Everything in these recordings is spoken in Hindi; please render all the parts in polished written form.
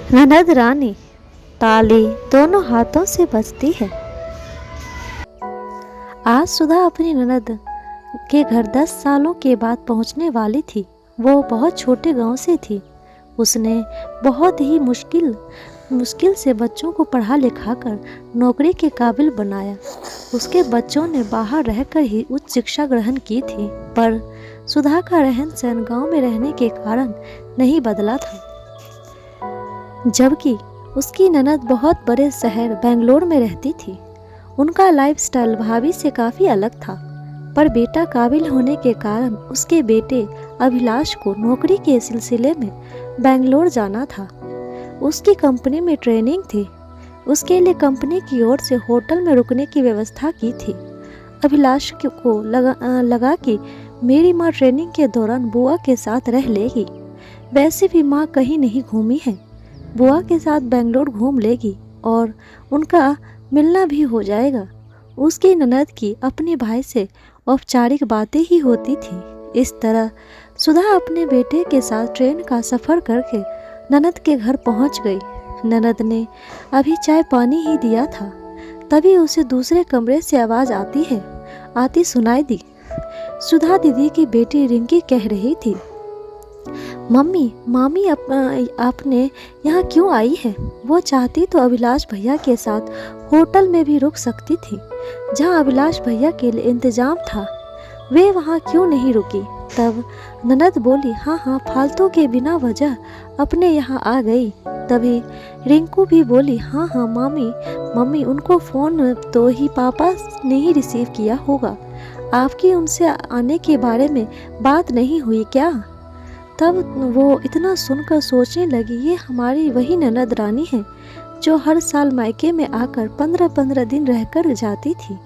ननद रानी ताली दोनों हाथों से बजती है। आज सुधा अपनी ननद के घर 10 सालों के बाद पहुंचने वाली थी। वो बहुत छोटे गांव से थी। उसने बहुत ही मुश्किल से बच्चों को पढ़ा लिखा कर नौकरी के काबिल बनाया। उसके बच्चों ने बाहर रहकर ही उच्च शिक्षा ग्रहण की थी, पर सुधा का रहन सहन गाँव में रहने के कारण नहीं बदला था। जबकि उसकी ननद बहुत बड़े शहर बेंगलोर में रहती थी। उनका लाइफस्टाइल भाभी से काफ़ी अलग था, पर बेटा काबिल होने के कारण उसके बेटे अभिलाष को नौकरी के सिलसिले में बेंगलोर जाना था। उसकी कंपनी में ट्रेनिंग थी। उसके लिए कंपनी की ओर से होटल में रुकने की व्यवस्था की थी। अभिलाष को लगा कि मेरी माँ ट्रेनिंग के दौरान बुआ के साथ रह लेगी। वैसे भी माँ कहीं नहीं घूमी है, बुआ के साथ बेंगलोर घूम लेगी और उनका मिलना भी हो जाएगा। उसकी ननद की अपने भाई से औपचारिक बातें ही होती थी। इस तरह सुधा अपने बेटे के साथ ट्रेन का सफ़र करके ननद के घर पहुंच गई। ननद ने अभी चाय पानी ही दिया था, तभी उसे दूसरे कमरे से आवाज़ आती सुनाई दी। सुधा दीदी की बेटी रिंकी कह रही थी, मम्मी मामी आपने यहाँ क्यों आई है? वो चाहती तो अभिलाष भैया के साथ होटल में भी रुक सकती थी, जहाँ अभिलाष भैया के लिए इंतजाम था। वे वहाँ क्यों नहीं रुकी? तब ननद बोली, हाँ फालतू के बिना वजह अपने यहाँ आ गई। तभी रिंकू भी बोली, हाँ मम्मी उनको फ़ोन तो ही पापा ने ही रिसीव किया होगा। आपकी उनसे आने के बारे में बात नहीं हुई क्या? तब वो इतना सुनकर सोचने लगी, ये हमारी वही ननद रानी है जो हर साल मायके में आकर 15-15 दिन रहकर जाती थी।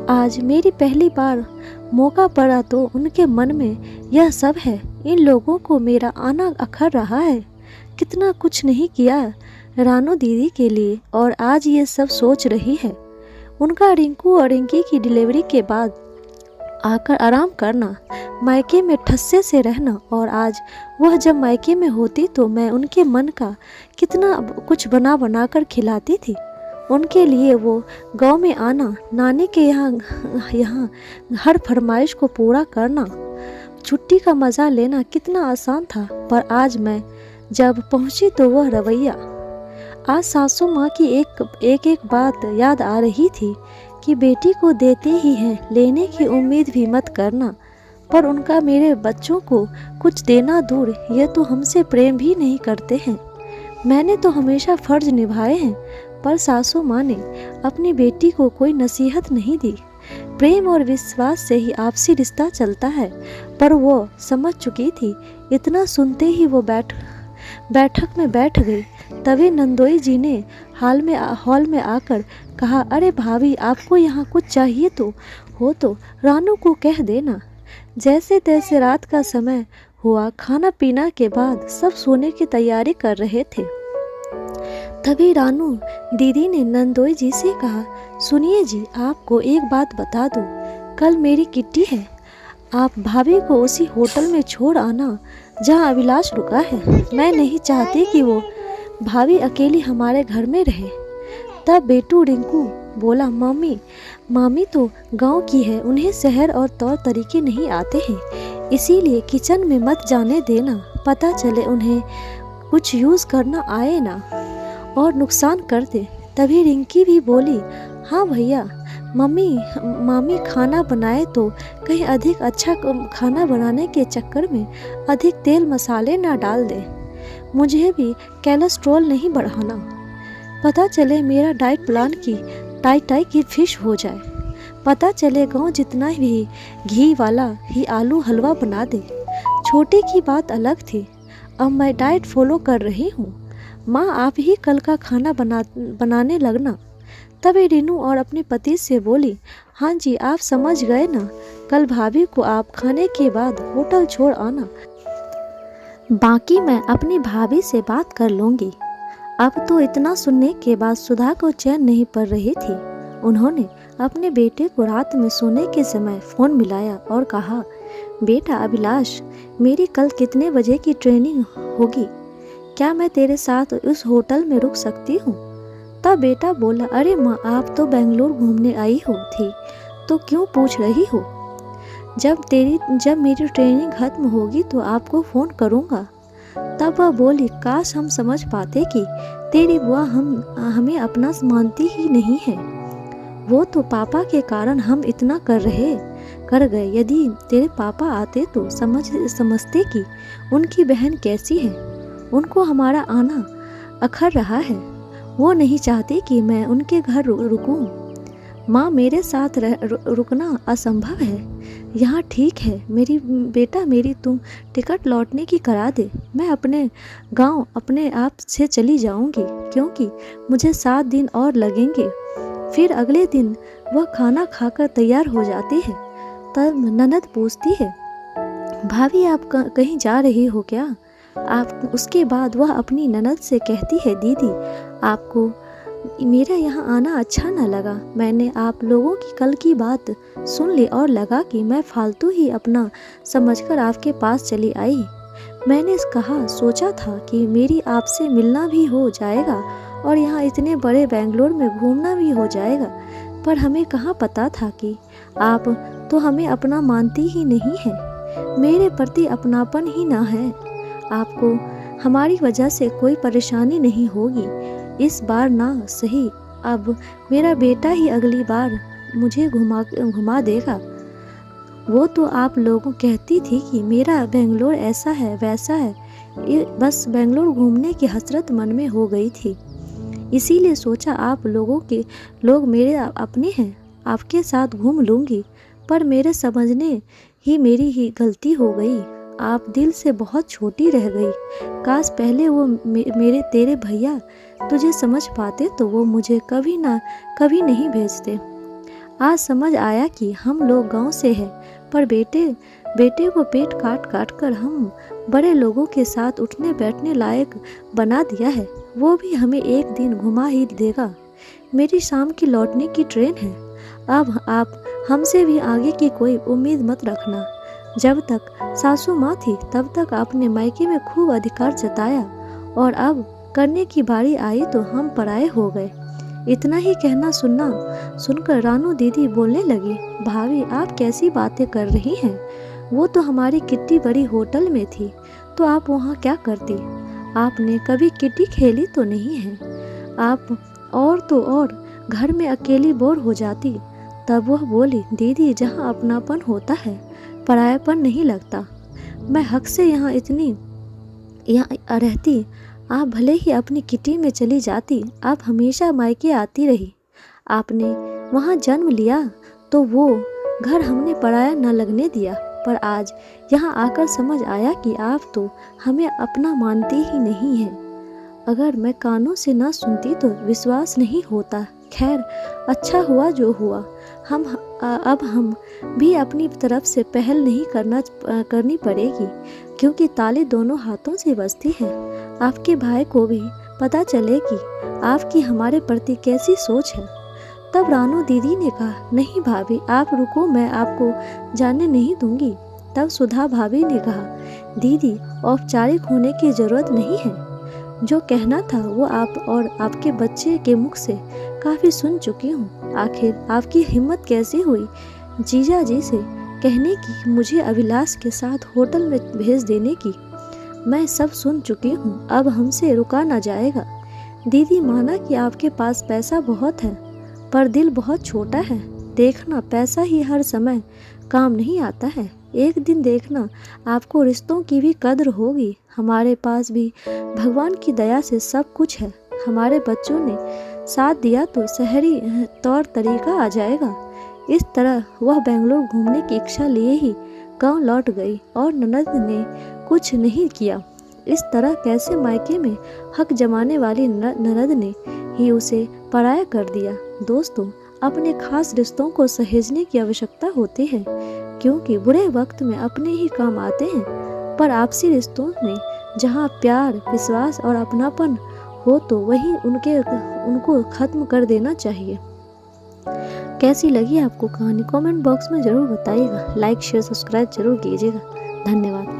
आज मेरी पहली बार मौका पड़ा तो उनके मन में यह सब है। इन लोगों को मेरा आना अखर रहा है। कितना कुछ नहीं किया रानू दीदी के लिए, और आज ये सब सोच रही है। उनका रिंकू और रिंकी की डिलीवरी के बाद आकर आराम करना, मायके में ठस्से से रहना, और आज वह जब मायके में होती तो मैं उनके मन का कितना कुछ बना कर खिलाती थी। उनके लिए वो गांव में आना, नानी के यहाँ हर फरमाइश को पूरा करना, छुट्टी का मज़ा लेना कितना आसान था। पर आज मैं जब पहुंची तो वह रवैया। आज सासू माँ की एक बात याद आ रही थी कि बेटी को देते ही हैं, लेने की उम्मीद भी मत करना। पर उनका मेरे बच्चों को कुछ देना दूर, ये तो हमसे प्रेम भी नहीं करते हैं। मैंने तो हमेशा फ़र्ज निभाए हैं, पर सासू माँ ने अपनी बेटी को कोई नसीहत नहीं दी। प्रेम और विश्वास से ही आपसी रिश्ता चलता है। पर वो समझ चुकी थी। इतना सुनते ही वो बैठक में बैठ गई। तभी नंदोई जी ने हॉल में आकर कहा, अरे भाभी, आपको यहाँ कुछ चाहिए तो रानू को कह देना। जैसे तैसे रात का समय हुआ। खाना पीना के बाद सब सोने की तैयारी कर रहे थे। तभी रानू दीदी ने नंदोई जी से कहा, सुनिए जी, आपको एक बात बता दूं, कल मेरी किट्टी है। आप भाभी को उसी होटल में छोड़ आना जहां अभिलाष रुका है। मैं नहीं चाहती कि वो भाभी अकेली हमारे घर में रहे। तब बेटू रिंकू बोला, मामी तो गांव की है, उन्हें शहर और तौर तरीके नहीं आते हैं, इसीलिए किचन में मत जाने देना। पता चले उन्हें कुछ यूज़ करना आए ना और नुकसान कर दे। तभी रिंकी भी बोली, हाँ भैया, मामी खाना बनाए तो कहीं अधिक अच्छा खाना बनाने के चक्कर में अधिक तेल मसाले ना डाल दे। मुझे भी कोलेस्ट्रॉल नहीं बढ़ाना। पता चले मेरा डाइट प्लान की टाई की फिश हो जाए। पता चले गांव जितना भी घी वाला ही आलू हलवा बना दे। छोटे की बात अलग थी, अब मैं डाइट फॉलो कर रही हूँ। माँ, आप ही कल का खाना बनाने लगना। तभी रीनू और अपने पति से बोली, हाँ जी, आप समझ गए ना, कल भाभी को आप खाने के बाद होटल छोड़ आना। बाकी मैं अपनी भाभी से बात कर लूँगी। अब तो इतना सुनने के बाद सुधा को चैन नहीं पड़ रही थी। उन्होंने अपने बेटे को रात में सोने के समय फ़ोन मिलाया और कहा, बेटा अभिलाष, मेरी कल कितने बजे की ट्रेनिंग होगी? क्या मैं तेरे साथ उस होटल में रुक सकती हूँ? तब बेटा बोला, अरे माँ, आप तो बेंगलोर घूमने आई हो थी, तो क्यों पूछ रही हो? जब मेरी ट्रेनिंग खत्म होगी तो आपको फ़ोन करूँगा। तब वह बोली, काश हम समझ पाते कि तेरी बुआ हमें अपना मानती ही नहीं है। वो तो पापा के कारण हम इतना कर गए। यदि तेरे पापा आते तो समझते कि उनकी बहन कैसी है। उनको हमारा आना अखर रहा है। वो नहीं चाहते कि मैं उनके घर रुकूं। माँ, मेरे साथ रुकना असंभव है। यहाँ ठीक है मेरी तुम टिकट लौटने की करा दे। मैं अपने गांव अपने आप से चली जाऊंगी, क्योंकि मुझे 7 दिन और लगेंगे। फिर अगले दिन वह खाना खाकर तैयार हो जाती है। तब ननद पूछती है, भाभी आप कहीं जा रही हो क्या? उसके बाद वह अपनी ननद से कहती है, दीदी आपको मेरा यहाँ आना अच्छा न लगा। मैंने आप लोगों की कल की बात सुन ली और लगा कि मैं फालतू ही अपना समझकर आपके पास चली आई। मैंने सोचा था कि मेरी आपसे मिलना भी हो जाएगा और यहाँ इतने बड़े बेंगलोर में घूमना भी हो जाएगा, पर हमें कहाँ पता था कि आप तो हमें अपना मानती ही नहीं है। मेरे प्रति अपनापन ही ना है। आपको हमारी वजह से कोई परेशानी नहीं होगी। इस बार ना सही, अब मेरा बेटा ही अगली बार मुझे घुमा देगा। वो तो आप लोगों कहती थी कि मेरा बेंगलोर ऐसा है वैसा है, बस बेंगलोर घूमने की हसरत मन में हो गई थी। इसीलिए सोचा आप लोग मेरे अपने हैं, आपके साथ घूम लूँगी। पर मेरे समझने ही मेरी ही गलती हो गई। आप दिल से बहुत छोटी रह गई। काश पहले वो मेरे तेरे भैया तुझे समझ पाते तो वो मुझे कभी नहीं भेजते। आज समझ आया कि हम लोग गांव से हैं, पर बेटे को पेट काट कर हम बड़े लोगों के साथ उठने बैठने लायक बना दिया है। वो भी हमें एक दिन घुमा ही देगा। मेरी शाम की लौटने की ट्रेन है। अब आप हमसे भी आगे की कोई उम्मीद मत रखना। जब तक सासू माँ थी तब तक आपने मायके में खूब अधिकार जताया, और अब करने की बारी आई तो हम पराये हो गए। इतना ही कहना सुनकर रानू दीदी बोलने लगी, भाभी आप कैसी बातें कर रही हैं? वो तो हमारी किट्टी बड़ी होटल में थी, तो आप वहाँ क्या करती? आपने कभी किट्टी खेली तो नहीं है। आप और घर में अकेली बोर हो जाती। तब वह बोली, दीदी जहाँ अपनापन होता है परायापन नहीं लगता। मैं हक से यहाँ रहती। आप भले ही अपनी किटी में चली जाती, आप हमेशा मायके आती रही। आपने वहाँ जन्म लिया तो वो घर हमने पराया न लगने दिया, पर आज यहाँ आकर समझ आया कि आप तो हमें अपना मानती ही नहीं है। अगर मैं कानों से ना सुनती तो विश्वास नहीं होता। खैर, अच्छा हुआ जो हुआ। अब हम भी अपनी तरफ से पहल नहीं करनी पड़ेगी, क्योंकि ताली दोनों हाथों से बजती है। आपके भाई को भी पता चले कि आपकी हमारे प्रति कैसी सोच है। तब रानू दीदी ने कहा, नहीं भाभी आप रुको, मैं आपको जानने नहीं दूंगी। तब सुधा भाभी ने कहा, दीदी औपचारिक होने की जरूरत नहीं है। जो कहना था वो आप और आपके बच्चे के मुख से काफ़ी सुन चुकी हूँ। आखिर आपकी हिम्मत कैसी हुई जीजा जी से कहने की मुझे अभिलाष के साथ होटल में भेज देने की? मैं सब सुन चुकी हूँ, अब हमसे रुका ना जाएगा। दीदी माना कि आपके पास पैसा बहुत है, पर दिल बहुत छोटा है। देखना, पैसा ही हर समय काम नहीं आता है। एक दिन देखना आपको रिश्तों की भी कद्र होगी। हमारे पास भी भगवान की दया से सब कुछ है। हमारे बच्चों ने साथ दिया तो शहरी तौर तरीका आ जाएगा। इस तरह वह बेंगलोर घूमने की इच्छा लिए ही गांव लौट गई और ननद ने कुछ नहीं किया। इस तरह कैसे मायके में हक जमाने वाली ननद ने ही उसे पराया कर दिया। दोस्तों, अपने खास रिश्तों को सहेजने की आवश्यकता होती है, क्योंकि बुरे वक्त में अपने ही काम आते हैं। पर आपसी रिश्तों में जहाँ प्यार, विश्वास और अपनापन हो तो वही उनको खत्म कर देना चाहिए। कैसी लगी आपको कहानी? कमेंट बॉक्स में ज़रूर बताइएगा। लाइक शेयर सब्सक्राइब जरूर कीजिएगा। धन्यवाद।